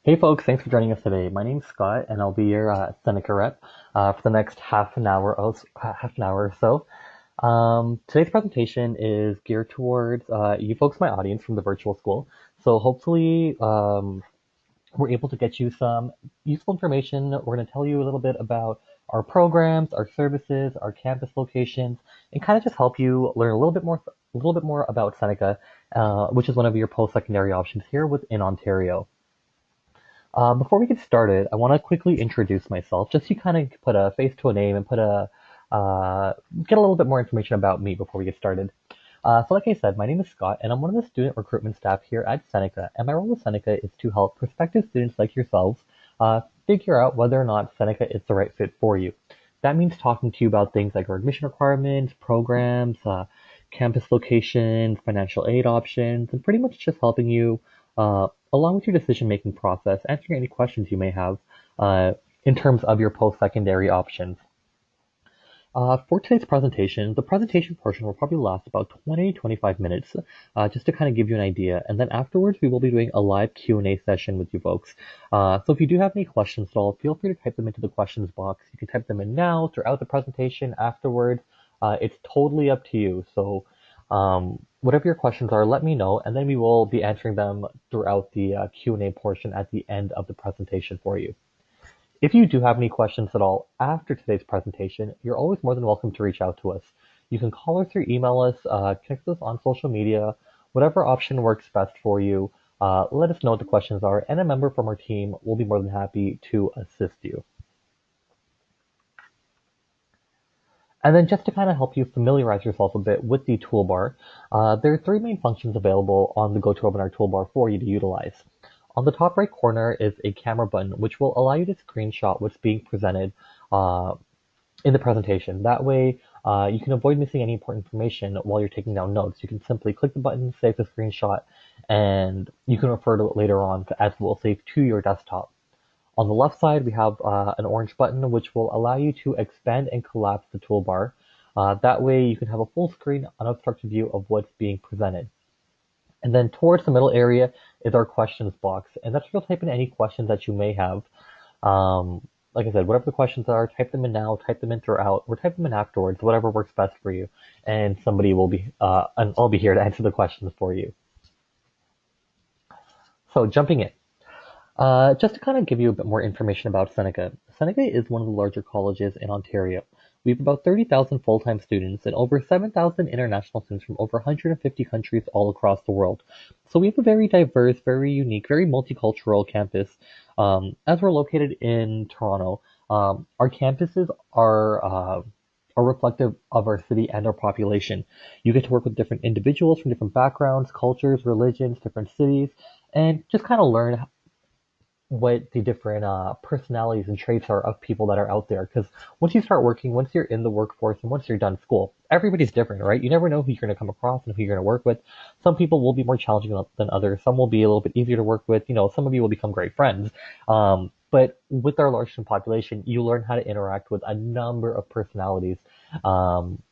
Hey folks, thanks for joining us today. My name's Scott, and I'll be your Seneca rep for the next half an hour or so. Today's presentation is geared towards you folks, my audience from the virtual school. So hopefully, we're able to get you some useful information. We're going to tell you a little bit about our programs, our services, our campus locations, and kind of just help you learn a little bit more about Seneca, which is one of your post-secondary options here within Ontario. Before we get started, I want to quickly introduce myself, just to kind of put a face to a name and uh, get a little bit more information about me before we get started. So like I said, my name is Scott, and I'm one of the student recruitment staff here at Seneca, and my role with Seneca is to help prospective students like yourselves figure out whether or not Seneca is the right fit for you. That means talking to you about things like our admission requirements, programs, campus locations, financial aid options, and pretty much just helping you along with your decision-making process, answering any questions you may have uh, in terms of your post-secondary options. For today's presentation, the presentation portion will probably last about 20 to 25 minutes, just to kind of give you an idea. And then afterwards, we will be doing a live Q&A session with you folks. So if you do have any questions at all, feel free to type them into the questions box. You can type them in now, throughout the presentation, afterwards. It's totally up to you. So whatever your questions are, let me know, and then we will be answering them throughout the Q&A portion at the end of the presentation for you. If you do have any questions at all after today's presentation, you're always more than welcome to reach out to us. You can call us or email us, connect with us on social media, whatever option works best for you. Let us know what the questions are, and a member from our team will be more than happy to assist you. And then just to kind of help you familiarize yourself a bit with the toolbar, there are three main functions available on the GoToWebinar toolbar for you to utilize. On the top right corner is a camera button, which will allow you to screenshot what's being presented uh, in the presentation. That way, you can avoid missing any important information while you're taking down notes. You can simply click the button, save the screenshot, and you can refer to it later on as it will save to your desktop. On the left side, we have an orange button which will allow you to expand and collapse the toolbar. That way you can have a full screen unobstructed view of what's being presented. And then towards the middle area is our questions box, and that's where you'll type in any questions that you may have. Like I said, whatever the questions are, type them in now, type them in throughout, or type them in afterwards, whatever works best for you. And and I'll be here to answer the questions for you. So jumping in. Just to kind of give you a bit more information about Seneca. Seneca is one of the larger colleges in Ontario. We have about 30,000 full-time students and over 7,000 international students from over 150 countries all across the world. So we have a very diverse, very unique, very multicultural campus. As we're located in Toronto, our campuses are reflective of our city and our population. You get to work with different individuals from different backgrounds, cultures, religions, different cities, and just kind of learn what the different personalities and traits are of people that are out there. Because once you start working, once you're in the workforce, and once you're done school, everybody's different, right? You never know who you're going to come across and who you're going to work with. Some people will be more challenging than others. Some will be a little bit easier to work with. Some of you will become great friends. But with our large population, you learn how to interact with a number of personalities. Um,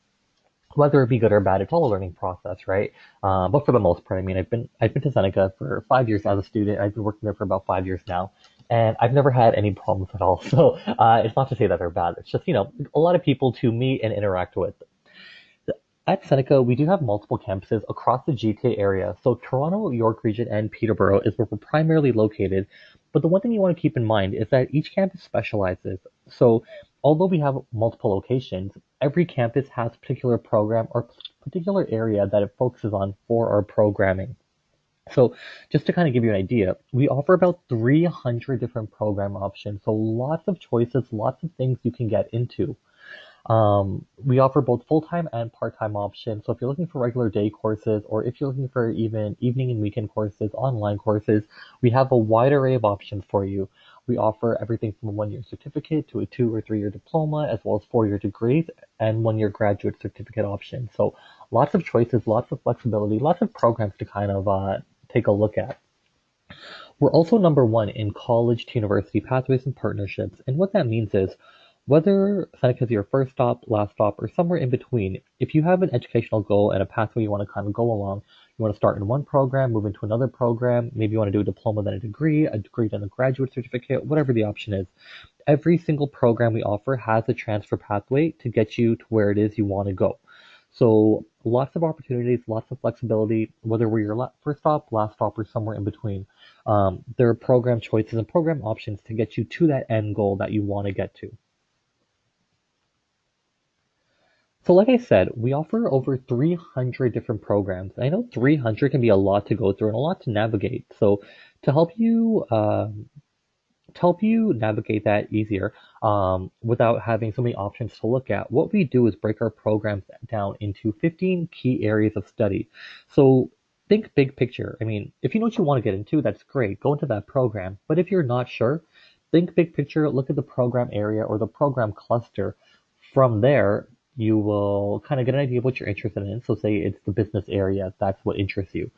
whether it be good or bad, it's all a learning process, right? But for the most part, I mean, I've been to Seneca for 5 years as a student. I've been working there for about 5 years now, and I've never had any problems at all. So it's not to say that they're bad. It's just a lot of people to meet and interact with. At Seneca, we do have multiple campuses across the GTA area. So Toronto, York Region, and Peterborough is where we're primarily located. But the one thing you want to keep in mind is that each campus specializes. So although we have multiple locations, every campus has a particular program or particular area that it focuses on for our programming. So just to kind of give you an idea, we offer about 300 different program options. So lots of choices, lots of things you can get into. We offer both full-time and part-time options. So if you're looking for regular day courses, or if you're looking for even evening and weekend courses, online courses, we have a wide array of options for you. We offer everything from a 1-year certificate to a 2 or 3 year diploma, as well as 4-year degrees and 1-year graduate certificate options. So lots of choices, lots of flexibility, lots of programs to kind of take a look at. We're also number one in college to university pathways and partnerships. And what that means is whether Seneca is your first stop, last stop, or somewhere in between, if you have an educational goal and a pathway you want to kind of go along, You want to start in one program, move into another program. Maybe you want to do a diploma, then a degree, then a graduate certificate, whatever the option is. Every single program we offer has a transfer pathway to get you to where it is you want to go. So lots of opportunities, lots of flexibility, whether we're your first stop, last stop, or somewhere in between. There are program choices and program options to get you to that end goal that you want to get to. So like I said, we offer over 300 different programs. I know 300 can be a lot to go through and a lot to navigate. So to help you navigate that easier without having so many options to look at, what we do is break our programs down into 15 key areas of study. So think big picture. I mean, if you know what you want to get into, that's great. Go into that program. But if you're not sure, think big picture, look at the program area or the program cluster. From there, you will kind of get an idea of what you're interested in. So say it's the business area, that's what interests you.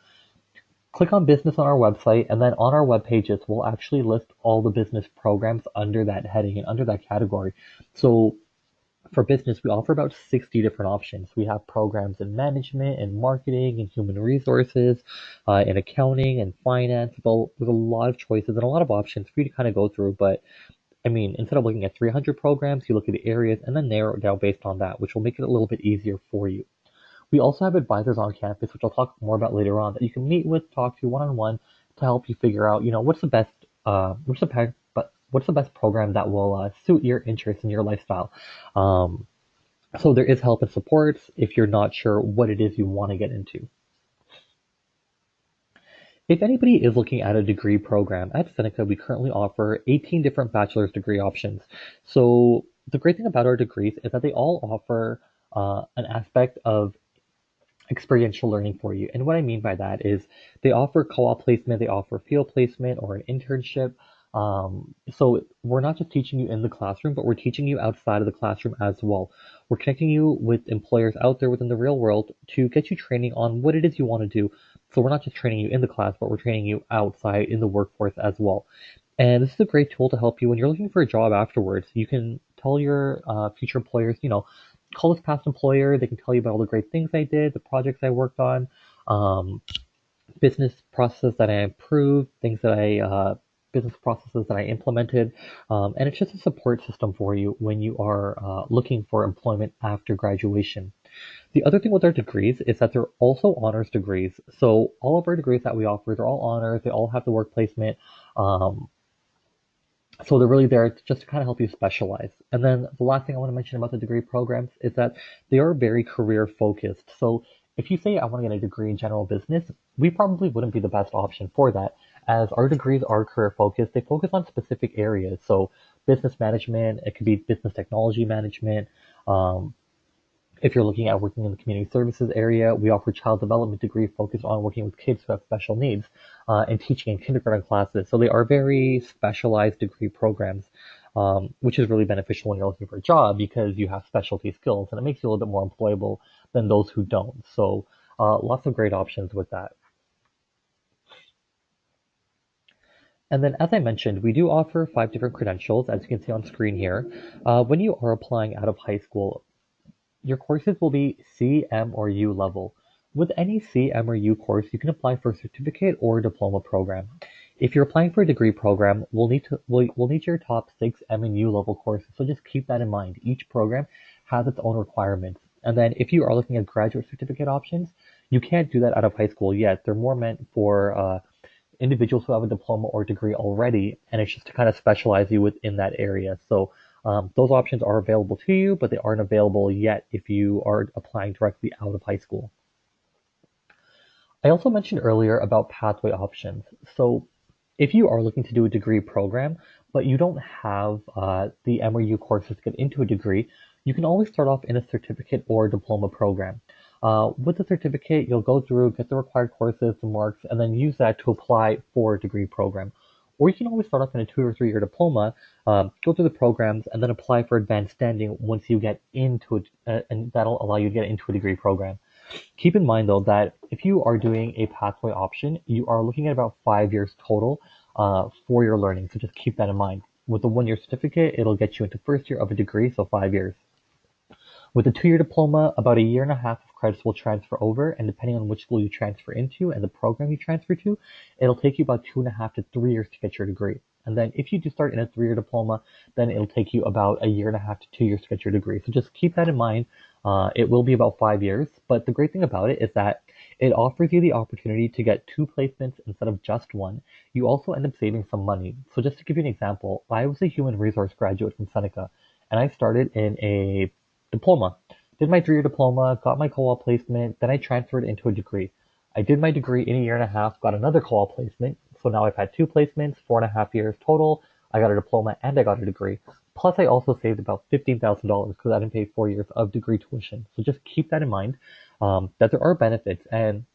Click on business on our website, and then on our web pages, we'll actually list all the business programs under that heading and under that category. So for business, we offer about 60 different options. We have programs in management and marketing and human resources, in accounting and finance. There's a lot of choices and a lot of options for you to kind of go through. But I mean, instead of looking at 300 programs, you look at the areas and then narrow it down based on that, which will make it a little bit easier for you. We also have advisors on campus, which I'll talk more about later on, that you can meet with, talk to one-on-one to help you figure out, what's the best program that will suit your interests and your lifestyle. Um, so there is help and support if you're not sure what it is you want to get into. If anybody is looking at a degree program at Seneca, we currently offer 18 different bachelor's degree options. So the great thing about our degrees is that they all offer an aspect of experiential learning for you. And what I mean by that is they offer co-op placement, they offer field placement or an internship. So we're not just teaching you in the classroom, but we're teaching you outside of the classroom as well. We're connecting you with employers out there within the real world to get you training on what it is you want to do. So we're not just training you in the class, but we're training you outside in the workforce as well. And this is a great tool to help you when you're looking for a job afterwards. You can tell your future employers, call this past employer. They can tell you about all the great things I did, the projects I worked on, um, business processes that I improved, business processes that I implemented. And it's just a support system for you when you are looking for employment after graduation. The other thing with our degrees is that they're also honors degrees. So all of our degrees that we offer, they're all honors. They all have the work placement. Um, so they're really there just to kind of help you specialize. And then the last thing I want to mention about the degree programs is that they are very career focused. So if you say I want to get a degree in general business, we probably wouldn't be the best option for that, as our degrees are career focused. They focus on specific areas. So business management, it could be business technology management. Um, if you're looking at working in the community services area, we offer child development degree focused on working with kids who have special needs and teaching in kindergarten classes. So they are very specialized degree programs, which is really beneficial when you're looking for a job because you have specialty skills and it makes you a little bit more employable than those who don't. So lots of great options with that. And then, as I mentioned, we do offer 5 different credentials, as you can see on screen here. When you are applying out of high school, your courses will be C, M, or U level. With any C, M, or U course, you can apply for a certificate or diploma program. If you're applying for a degree program, we'll need your top 6 M and U level courses, so just keep that in mind. Each program has its own requirements. And then if you are looking at graduate certificate options, you can't do that out of high school yet. They're more meant for individuals who have a diploma or degree already, and it's just to kind of specialize you within that area. So those options are available to you, but they aren't available yet if you are applying directly out of high school. I also mentioned earlier about pathway options. So if you are looking to do a degree program, but you don't have the MRU courses to get into a degree, you can always start off in a certificate or diploma program. With the certificate, you'll go through, get the required courses, the marks, and then use that to apply for a degree program. Or you can always start off in a 2 or 3 year diploma, go through the programs, and then apply for advanced standing once you get into it, and that'll allow you to get into a degree program. Keep in mind though that if you are doing a pathway option, you are looking at about 5 years total for your learning. So just keep that in mind. With the 1 year certificate, it'll get you into first year of a degree, so 5 years. With a 2 year diploma, about a year and a half of credits will transfer over, and depending on which school you transfer into and the program you transfer to, it'll take you about 2.5 to 3 years to get your degree. And then if you do start in a 3-year diploma, then it'll take you about a year and a half to 2 years to get your degree. So just keep that in mind. It will be about 5 years, but the great thing about it is that it offers you the opportunity to get two placements instead of just one. You also end up saving some money. So just to give you an example, I was a human resource graduate from Seneca, and I started in a diploma. Did my 3-year diploma, got my co-op placement, then I transferred into a degree. I did my degree in a year and a half, got another co-op placement, so now I've had two placements, 4.5 years total. I got a diploma and I got a degree. Plus, I also saved about $15,000 because I didn't pay 4 years of degree tuition. So just keep that in mind, that there are benefits. And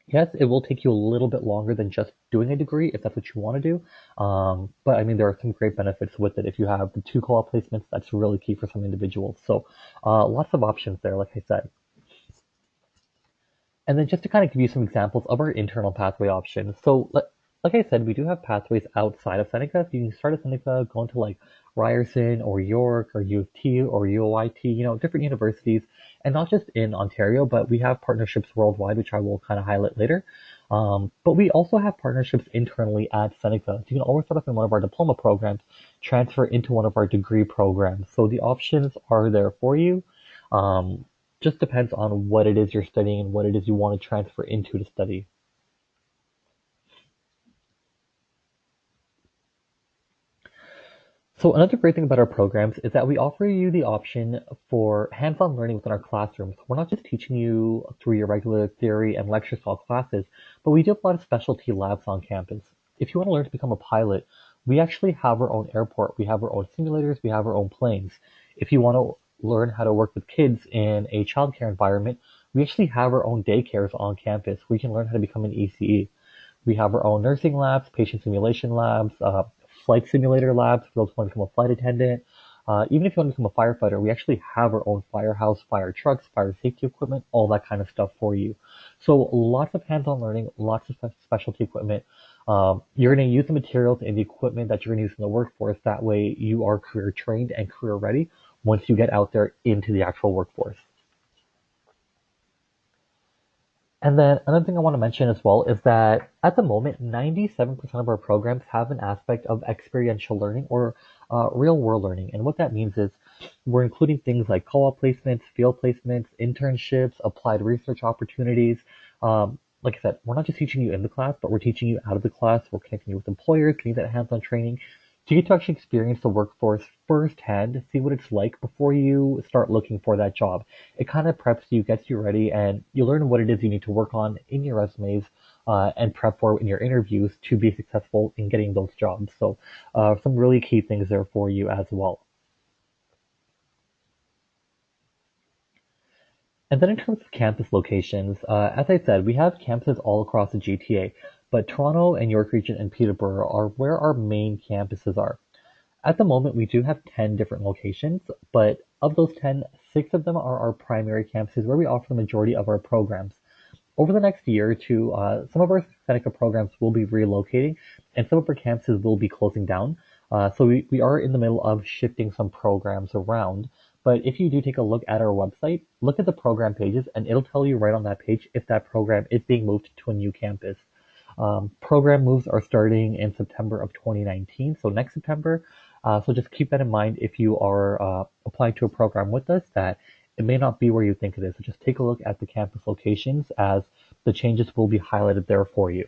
yes, it will take you a little bit longer than just doing a degree if that's what you want to do. But I mean, there are some great benefits with it. If you have the two co-op placements, that's really key for some individuals. So lots of options there, like I said. And then just to kind of give you some examples of our internal pathway options. So like I said, we do have pathways outside of Seneca. So you can start at Seneca, go into like Ryerson or York or U of T or UOIT, different universities, and not just in Ontario, but we have partnerships worldwide, which I will kind of highlight later. But we also have partnerships internally at Seneca. So you can always start off in one of our diploma programs, transfer into one of our degree programs. So the options are there for you. Um, just depends on what it is you're studying and what it is you want to transfer into to study. So another great thing about our programs is that we offer you the option for hands-on learning within our classrooms. We're not just teaching you through your regular theory and lecture style classes, but we do have a lot of specialty labs on campus. If you want to learn to become a pilot, we actually have our own airport. We have our own simulators. We have our own planes. If you want to learn how to work with kids in a childcare environment, we actually have our own daycares on campus. We can learn how to become an ECE. We have our own nursing labs, patient simulation labs, flight simulator labs for those who want to become a flight attendant. Even if you want to become a firefighter, we actually have our own firehouse, fire trucks, fire safety equipment, all that kind of stuff for you. So lots of hands-on learning, lots of specialty equipment. You're going to use the materials and the equipment that you're going to use in the workforce. That way you are career trained and career ready once you get out there into the actual workforce. And then another thing I want to mention as well is that at the moment, 97% of our programs have an aspect of experiential learning or real world learning. And what that means is we're including things like co-op placements, field placements, internships, applied research opportunities. Like I said, we're not just teaching you in the class, but we're teaching you out of the class. We're connecting you with employers, getting that hands-on training to get to actually experience the workforce firsthand, see what it's like before you start looking for that job. It kind of preps you, gets you ready, and you learn what it is you need to work on in your resumes and prep for in your interviews to be successful in getting those jobs. So some really key things there for you as well. And then in terms of campus locations, as I said, we have campuses all across the GTA, but Toronto and York Region and Peterborough are where our main campuses are. At the moment, we do have 10 different locations, but of those 10, 6 of them are our primary campuses where we offer the majority of our programs. Over the next year or two, some of our Seneca programs will be relocating and some of our campuses will be closing down. So we are in the middle of shifting some programs around. But if you do take a look at our website, look at the program pages and it'll tell you right on that page if that program is being moved to a new campus. Program moves are starting in September of 2019, so next September. So just keep that in mind if you are applying to a program with us that it may not be where you think it is. So just take a look at the campus locations as the changes will be highlighted there for you.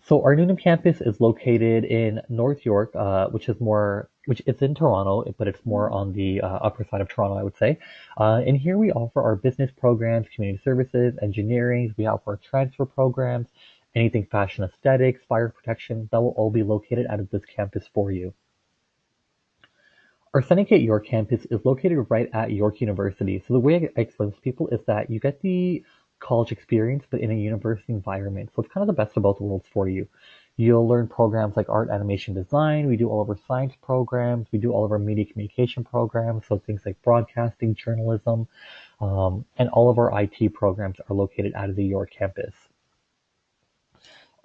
So our Newnham campus is located in North York, which it's in Toronto, but it's more on the upper side of Toronto, I would say. And here we offer our business programs, community services, engineering. We offer our transfer programs, anything fashion aesthetics, fire protection. That will all be located out of this campus for you. Our Seneca York campus is located right at York University. So the way I explain this to people is that you get the college experience, but in a university environment. So it's kind of the best of both worlds for you. You'll learn programs like art, animation, design. We do all of our science programs. We do all of our media communication programs. So things like broadcasting, journalism, and all of our IT programs are located out of the York campus.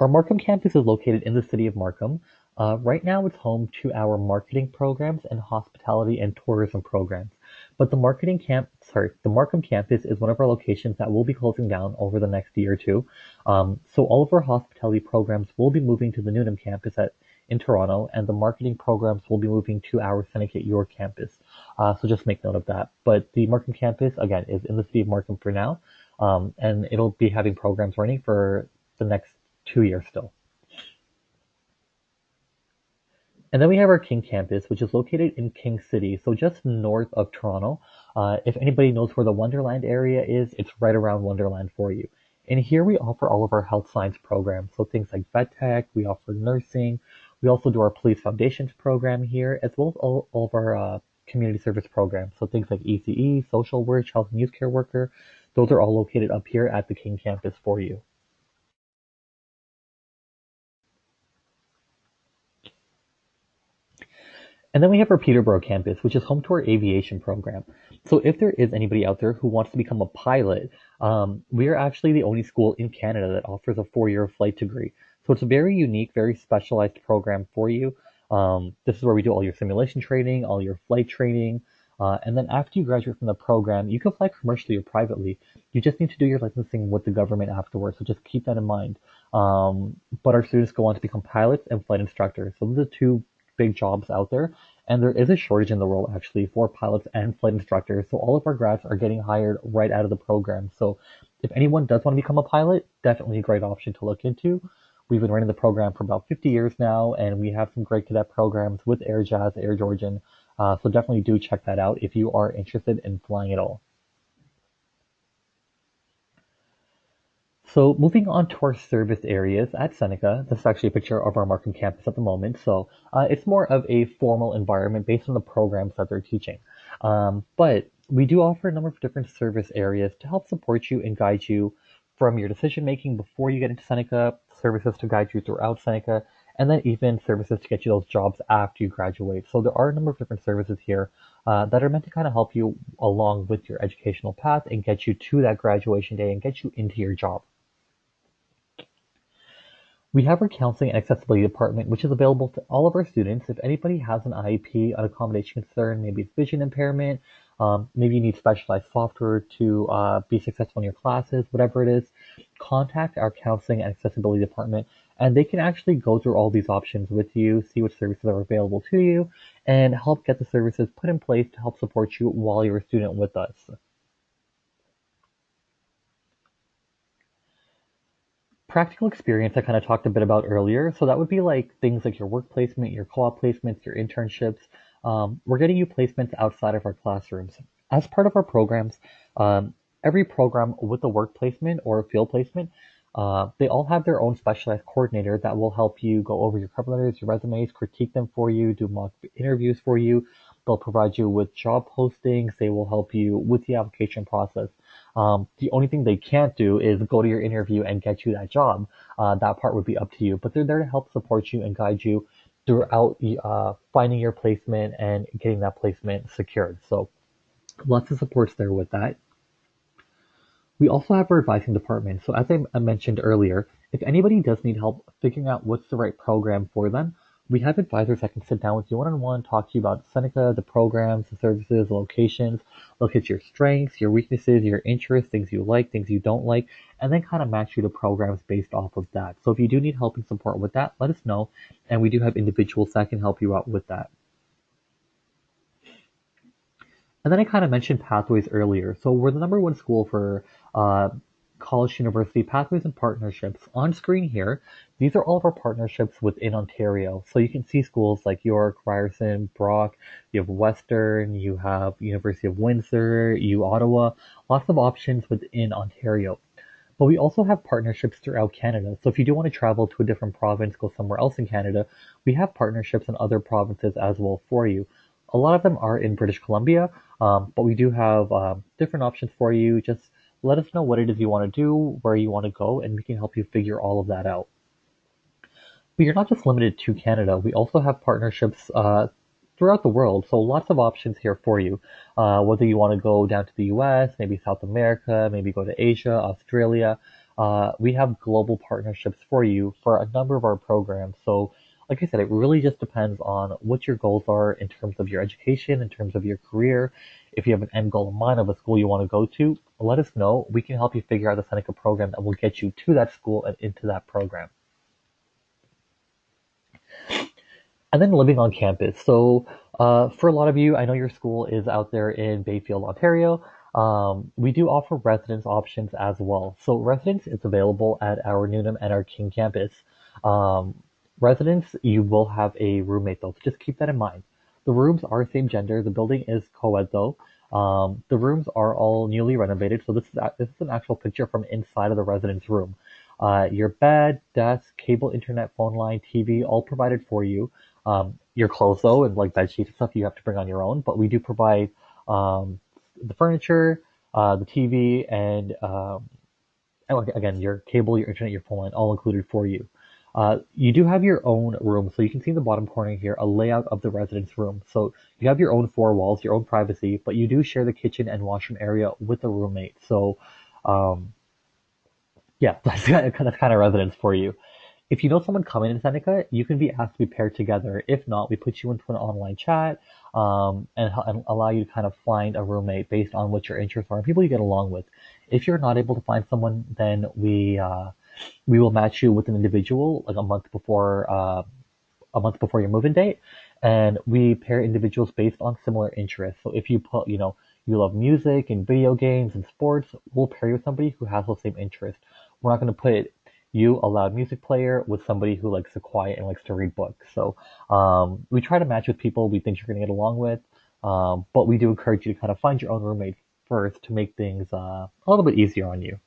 Our Markham campus is located in the city of Markham. Right now it's home to our marketing programs and hospitality and tourism programs. But the Markham campus is one of our locations that will be closing down over the next year or two. So all of our hospitality programs will be moving to the Newnham campus in Toronto, and the marketing programs will be moving to our Seneca York campus. So just make note of that. But the Markham campus, again, is in the city of Markham for now, and it'll be having programs running for the next 2 years still. And then we have our King campus, which is located in King City, so just north of Toronto. If anybody knows where the Wonderland area is, it's right around Wonderland for you. And here we offer all of our health science programs, so things like vet tech, we offer nursing, we also do our police foundations program here, as well as all of our community service programs, so things like ECE, social work, health and youth care worker, those are all located up here at the King campus for you. And then we have our Peterborough campus, which is home to our aviation program. So if there is anybody out there who wants to become a pilot, we are actually the only school in Canada that offers a 4-year flight degree. So it's a very unique, very specialized program for you. This is where we do all your simulation training, all your flight training. And then after you graduate from the program, you can fly commercially or privately. You just need to do your licensing with the government afterwards. So just keep that in mind. But our students go on to become pilots and flight instructors. So those are two big jobs out there. And there is a shortage in the world actually for pilots and flight instructors. So all of our grads are getting hired right out of the program. So if anyone does want to become a pilot, definitely a great option to look into. We've been running the program for about 50 years now, and we have some great cadet programs with Air Jazz, Air Georgian. So definitely do check that out if you are interested in flying at all. So moving on to our service areas at Seneca, this is actually a picture of our Markham campus at the moment. So it's more of a formal environment based on the programs that they're teaching. But we do offer a number of different service areas to help support you and guide you from your decision making before you get into Seneca, services to guide you throughout Seneca, and then even services to get you those jobs after you graduate. So there are a number of different services here that are meant to kind of help you along with your educational path and get you to that graduation day and get you into your job. We have our counseling and accessibility department, which is available to all of our students. If anybody has an IEP, an accommodation concern, maybe it's vision impairment, maybe you need specialized software to be successful in your classes, whatever it is, contact our counseling and accessibility department, and they can actually go through all these options with you, see what services are available to you, and help get the services put in place to help support you while you're a student with us. Practical experience I kind of talked a bit about earlier. So that would be like things like your work placement, your co-op placements, your internships. We're getting you placements outside of our classrooms. As part of our programs, every program with a work placement or a field placement, they all have their own specialized coordinator that will help you go over your cover letters, your resumes, critique them for you, do mock interviews for you. They'll provide you with job postings. They will help you with the application process. The only thing they can't do is go to your interview and get you that job. That part would be up to you, but they're there to help support you and guide you throughout finding your placement and getting that placement secured. So lots of supports there with that. We also have our advising department. So as I mentioned earlier, if anybody does need help figuring out what's the right program for them, we have advisors that can sit down with you one-on-one, talk to you about Seneca, the programs, the services, the locations, look at your strengths, your weaknesses, your interests, things you like, things you don't like, and then kind of match you to programs based off of that. So if you do need help and support with that, let us know, and we do have individuals that can help you out with that. And then I kind of mentioned pathways earlier. So we're the number one school for uh, college university pathways and partnerships. On screen here, these are all of our partnerships within Ontario. So you can see schools like York, Ryerson, Brock, you have Western, you have University of Windsor, U Ottawa, lots of options within Ontario. But we also have partnerships throughout Canada. So if you do want to travel to a different province, go somewhere else in Canada, we have partnerships in other provinces as well for you. A lot of them are in British Columbia, but we do have different options for you. Just let us know what it is you want to do, where you want to go, and we can help you figure all of that out. But you're not just limited to Canada. We also have partnerships throughout the world, so lots of options here for you. Whether you want to go down to the US, maybe South America, maybe go to Asia, Australia, we have global partnerships for you for a number of our programs. So, like I said, it really just depends on what your goals are in terms of your education, in terms of your career, if you have an end goal in mind of a school you want to go to, let us know. We can help you figure out the Seneca program that will get you to that school and into that program. And then living on campus. So for a lot of you, I know your school is out there in Bayfield, Ontario. We do offer residence options as well. So residence is available at our Newnham and our King campus. Um, Residence, you will have a roommate though, so just keep that in mind. The rooms are same gender. The building is co-ed though. The rooms are all newly renovated. So this is an actual picture from inside of the residence room. Your bed, desk, cable, internet, phone line, TV, all provided for you. Your clothes though, and like bed sheets and stuff, you have to bring on your own. But we do provide um, the furniture, the TV, and again, your cable, your internet, your phone line, all included for you. You do have your own room, so you can see in the bottom corner here a layout of the residence room. So you have your own four walls, your own privacy, but you do share the kitchen and washroom area with a roommate. So um, yeah, that's kind of residence for you. If you know someone coming in Seneca, you can be asked to be paired together. If not, we put you into an online chat and allow you to kind of find a roommate based on what your interests are and people you get along with. If you're not able to find someone, then we will match you with an individual like a month before your move-in date, and we pair individuals based on similar interests. So if you put, you love music and video games and sports, we'll pair you with somebody who has those same interests. We're not going to put you, a loud music player, with somebody who likes to quiet and likes to read books. So we try to match with people we think you're going to get along with, but we do encourage you to kind of find your own roommate first to make things a little bit easier on you.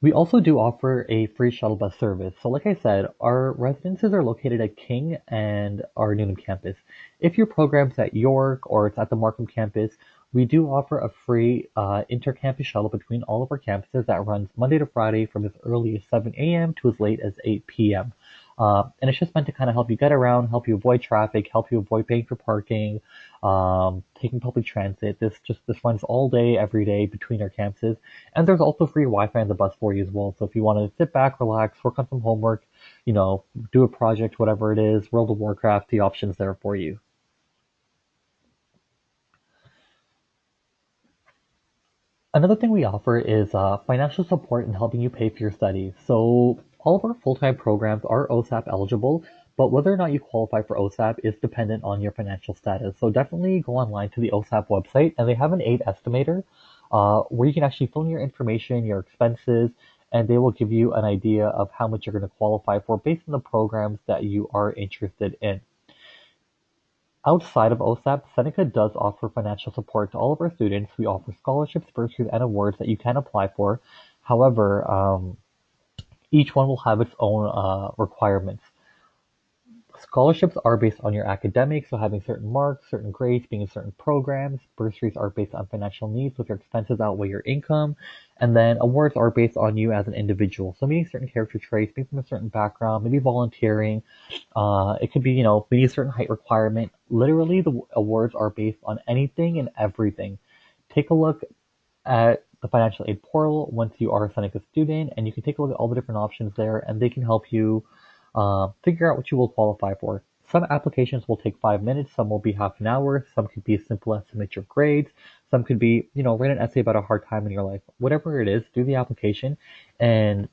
We also do offer a free shuttle bus service. So like I said, our residences are located at King and our Newnham campus. If your program's at York or it's at the Markham campus, we do offer a free inter-campus shuttle between all of our campuses that runs Monday to Friday from as early as 7 a.m. to as late as 8 p.m. And it's just meant to kind of help you get around, help you avoid traffic, help you avoid paying for parking, taking public transit. This runs all day, every day between our campuses. And there's also free Wi-Fi on the bus for you as well. So if you want to sit back, relax, work on some homework, do a project, whatever it is, World of Warcraft, the options there for you. Another thing we offer is financial support in helping you pay for your studies. So all of our full-time programs are OSAP eligible, but whether or not you qualify for OSAP is dependent on your financial status. So definitely go online to the OSAP website, and they have an aid estimator where you can actually fill in your information, your expenses, and they will give you an idea of how much you're going to qualify for based on the programs that you are interested in. Outside of OSAP, Seneca does offer financial support to all of our students. We offer scholarships, bursaries, and awards that you can apply for. However, each one will have its own requirements. Scholarships are based on your academics, so having certain marks, certain grades, being in certain programs. Bursaries are based on financial needs, so if your expenses outweigh your income. And then awards are based on you as an individual, so meeting certain character traits, being from a certain background, maybe volunteering. It could be, meeting a certain height requirement. Literally, the awards are based on anything and everything. Take a look at the financial aid portal once you are a Seneca student, and you can take a look at all the different options there, and they can help you figure out what you will qualify for. Some applications will take 5 minutes, some will be half an hour, some could be as simple as submit your grades, some could be, write an essay about a hard time in your life. Whatever it is, do the application, and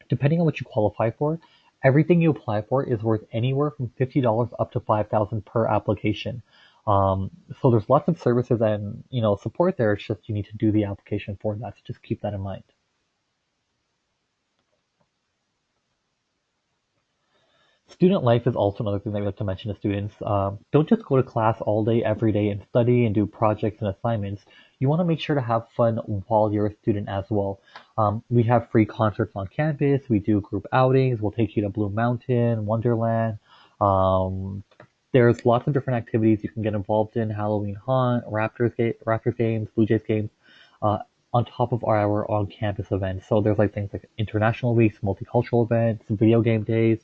depending on what you qualify for, everything you apply for is worth anywhere from $50 up to $5,000 per application. So there's lots of services and, support there. It's just you need to do the application for that. So just keep that in mind. Student life is also another thing that we like to mention to students. Don't just go to class all day, every day and study and do projects and assignments. You want to make sure to have fun while you're a student as well. We have free concerts on campus. We do group outings. We'll take you to Blue Mountain, Wonderland. Um, there's lots of different activities you can get involved in. Halloween Haunt, Raptors games, Blue Jays games. Uh, on top of our on-campus events. So there's like things like international weeks, multicultural events, video game days.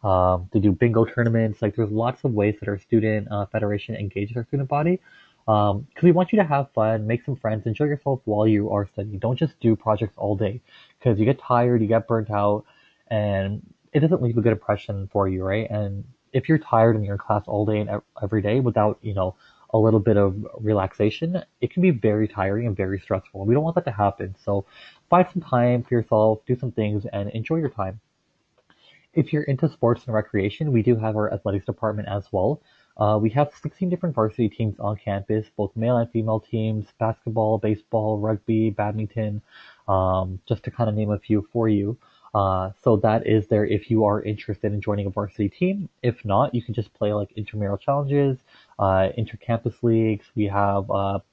They do bingo tournaments. Like there's lots of ways that our student federation engages our student body. Because we want you to have fun, make some friends, enjoy yourself while you are studying. Don't just do projects all day because you get tired, you get burnt out, and it doesn't leave a good impression for you, right? And if you're tired and you're in class all day and every day without, a little bit of relaxation, it can be very tiring and very stressful. We don't want that to happen. So find some time for yourself, do some things, and enjoy your time. If you're into sports and recreation, we do have our athletics department as well. We have 16 different varsity teams on campus, both male and female teams, basketball, baseball, rugby, badminton, just to kind of name a few for you. So that is there if you are interested in joining a varsity team. If not, you can just play like intramural challenges, intercampus leagues. We have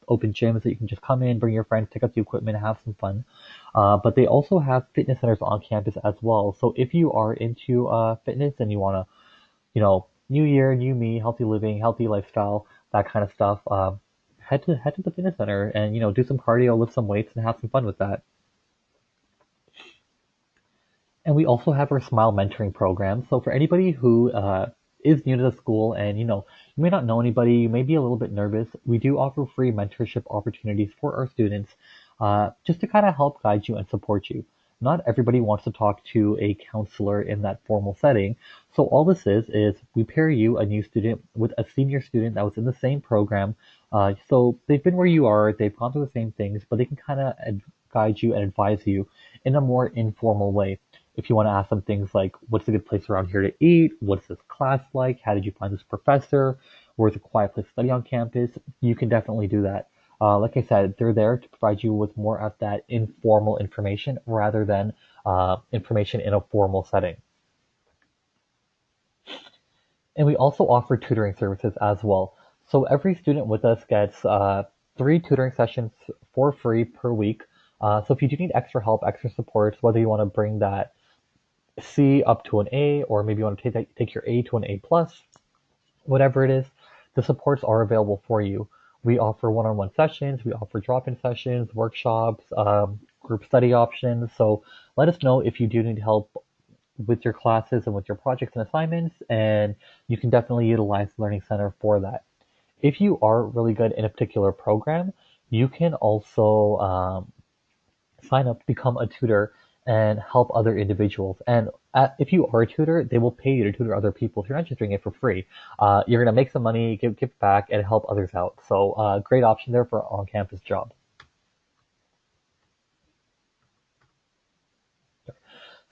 open gyms that you can just come in, bring your friends, take up the equipment, have some fun. But they also have fitness centers on campus as well. So if you are into fitness and you want to, new year, new me, healthy living, healthy lifestyle, that kind of stuff, head to the fitness center and do some cardio, lift some weights, and have some fun with that. And we also have our Smile mentoring program. So for anybody who is new to the school and you may not know anybody, you may be a little bit nervous, we do offer free mentorship opportunities for our students, just to kind of help guide you and support you. Not everybody wants to talk to a counselor in that formal setting. So all this is we pair you, a new student, with a senior student that was in the same program. So they've been where you are, they've gone through the same things, but they can kind of guide you and advise you in a more informal way. If you want to ask them things like, what's a good place around here to eat? What's this class like? How did you find this professor? Where's a quiet place to study on campus? You can definitely do that. Like I said, they're there to provide you with more of that informal information rather than information in a formal setting. And we also offer tutoring services as well. So every student with us gets 3 tutoring sessions for free per week. So if you do need extra help, extra support, whether you want to bring that C up to an A, or maybe you want to take your A to an A plus, whatever it is, the supports are available for you. We offer one-on-one sessions, we offer drop-in sessions, workshops, group study options. So let us know if you do need help with your classes and with your projects and assignments, and you can definitely utilize the Learning Center for that. If you are really good in a particular program, you can also sign up to become a tutor and help other individuals. And if you are a tutor, they will pay you to tutor other people. So you're not just doing it for free. You're going to make some money, give back, and help others out. So great option there for an on-campus job.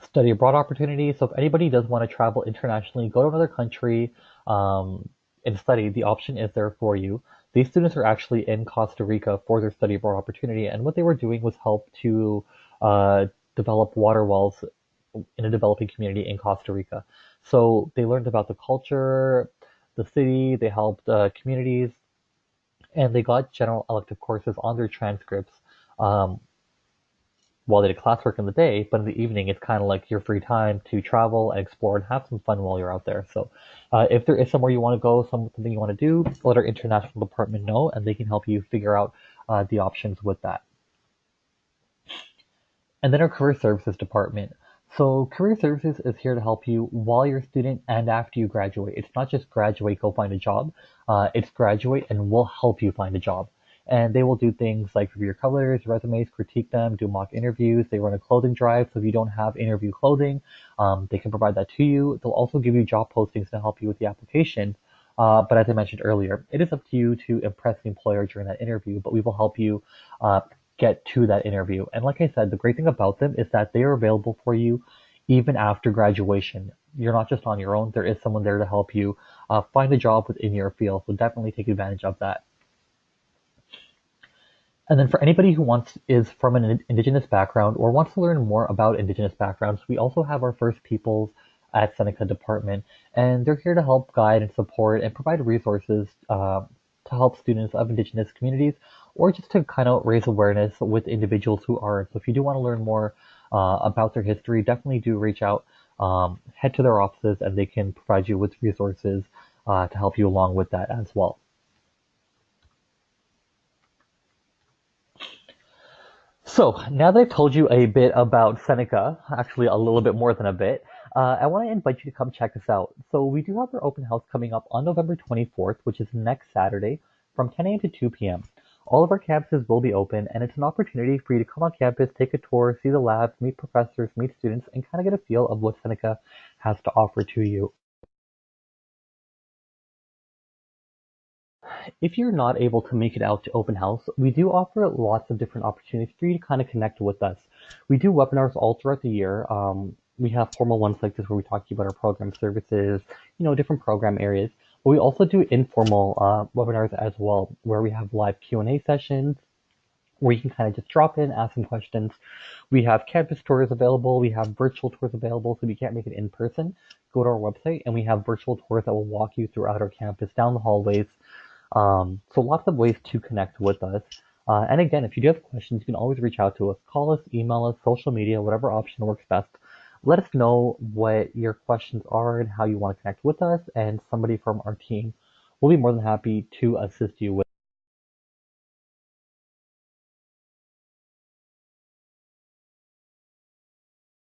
Study abroad opportunities. So if anybody does want to travel internationally, go to another country and study, the option is there for you. These students are actually in Costa Rica for their study abroad opportunity, and what they were doing was help to develop water wells in a developing community in Costa Rica. So they learned about the culture, the city, they helped communities, and they got general elective courses on their transcripts while they did classwork in the day, but in the evening it's kind of like your free time to travel and explore and have some fun while you're out there. So if there is somewhere you want to go, something you want to do, let our international department know and they can help you figure out the options with that. And then our career services department. So career services is here to help you while you're a student and after you graduate. It's not just graduate, go find a job. It's graduate and we'll help you find a job. And they will do things like review your cover letters, resumes, critique them, do mock interviews. They run a clothing drive, so if you don't have interview clothing, they can provide that to you. They'll also give you job postings to help you with the application. But as I mentioned earlier, it is up to you to impress the employer during that interview, but we will help you get to that interview. And like I said, the great thing about them is that they are available for you even after graduation. You're not just on your own. There is someone there to help you find a job within your field. So definitely take advantage of that. And then for anybody who is from an Indigenous background or wants to learn more about Indigenous backgrounds, we also have our First Peoples at Seneca department, and they're here to help guide and support and provide resources to help students of Indigenous communities, or just to kind of raise awareness with individuals who are. So if you do want to learn more about their history, definitely do reach out, head to their offices, and they can provide you with resources to help you along with that as well. So now that I've told you a bit about Seneca, actually a little bit more than a bit, I want to invite you to come check us out. So we do have our open house coming up on November 24th, which is next Saturday, from 10 a.m. to 2 p.m. All of our campuses will be open, and it's an opportunity for you to come on campus, take a tour, see the labs, meet professors, meet students, and kind of get a feel of what Seneca has to offer to you. if you're not able to make it out to open house, we do offer lots of different opportunities for you to kind of connect with us. We do webinars all throughout the year. We have formal ones like this where we talk to you about our program services, different program areas. But we also do informal webinars as well, where we have live Q&A sessions, where you can kind of just drop in, ask some questions. We have campus tours available. We have virtual tours available. So if you can't make it in person, go to our website and we have virtual tours that will walk you throughout our campus, down the hallways. So lots of ways to connect with us. And again, if you do have questions, you can always reach out to us. Call us, email us, social media, whatever option works best. Let us know what your questions are and how you want to connect with us, and somebody from our team will be more than happy to assist you with